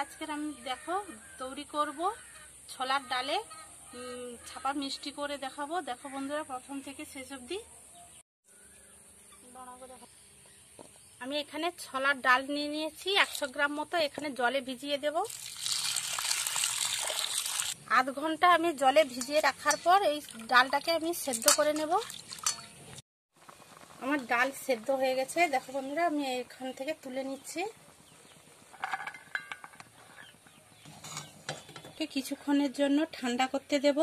আজকের আমি দেখো তৈরি করব ছোলার ডালে ছাপা মিষ্টি করে দেখাবো। দেখো বন্ধুরা প্রথম থেকে শেষ অবধি। আমি এখানে ছোলার ডাল নিয়ে নিয়েছি 100 গ্রাম মতো। এখানে জলে ভিজিয়ে দেব। আধ ঘন্টা আমি জলে ভিজিয়ে রাখার পর এই ডালটাকে আমি সেদ্ধ করে নেব। আমার ডাল সেদ্ধ হয়ে গেছে। দেখো বন্ধুরা আমি এখান থেকে তুলে নিচ্ছি। কিছুক্ষণের জন্য ঠান্ডা করতে দেব।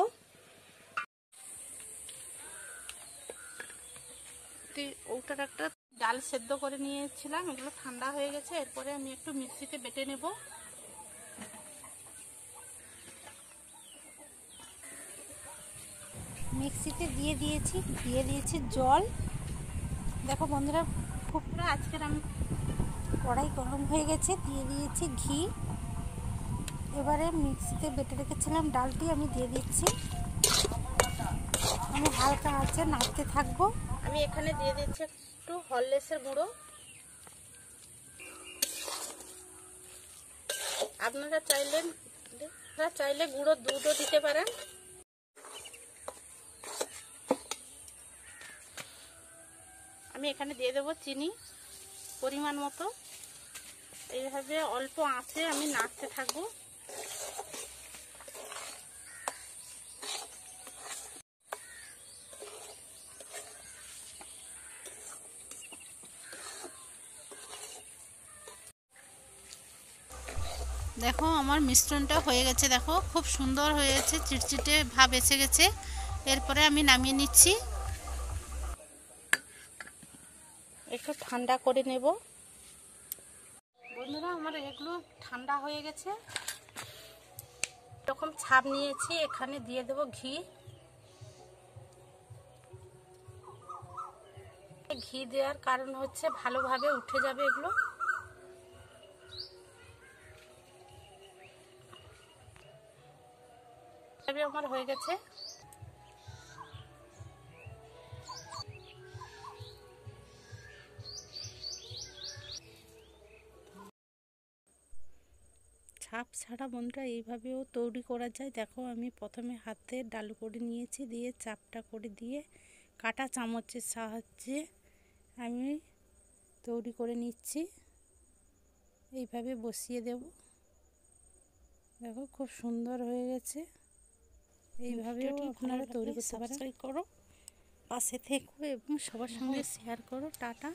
ওটার একটা ডাল সেদ্ধ করে নিয়েছিলাম, এগুলো ঠান্ডা হয়ে গেছে। এরপরে আমি একটু মিক্সিতে বেটে নেব। মিক্সিতে দিয়ে দিয়েছি জল। দেখো বন্ধুরা খুবটা আজকের আমি কড়াই গরম হয়ে গেছে, দিয়ে দিয়েছি ঘি। এবারে মিক্সিতে বেটে রেখেছিলাম ডালটি আমি দিয়ে দিচ্ছি। আমি হালকা আঁচে নাড়তে থাকবো। আমি এখানে দিয়ে দিচ্ছি একটু হরলিক্সের গুঁড়ো। আপনারা চাইলে গুঁড়ো দুধও দিতে পারেন। আমি এখানে দিয়ে দেবো চিনি পরিমাণ মতো। এইভাবে অল্প আঁচে আমি নাড়তে থাকবো। দেখো আমার মিশ্রণটা হয়ে গেছে। দেখো খুব সুন্দর হয়েছে, চিটচিটে ভাব এসে গেছে। এরপরে আমি নামিয়ে নিচ্ছি। একটু ঠান্ডা করে নেব। বন্ধুরা আমার এগুলো ঠান্ডা হয়ে গেছে। এরকম ছাপ নিয়েছি, এখানে দিয়ে দেব ঘি। ঘি দেওয়ার কারণ হচ্ছে ভালোভাবে উঠে যাবে এগুলো। আমার হয়ে গেছে। ছাপ ছাড়া বন্ধুরা এইভাবেও তৈরি করা যায়। দেখো আমি প্রথমে হাতে ডালু করে নিয়েছি, দিয়ে চাপটা করে দিয়ে কাঁটা চামচের সাহায্যে আমি তৈরি করে নিচ্ছি। এইভাবে বসিয়ে দেব। দেখো খুব সুন্দর হয়ে গেছে। এইভাবেও আপনারা তৈরি করতে পারেন। সাবস্ক্রাইব করো, পাশে থেকো এবং সবার সঙ্গে শেয়ার করো। টাটা।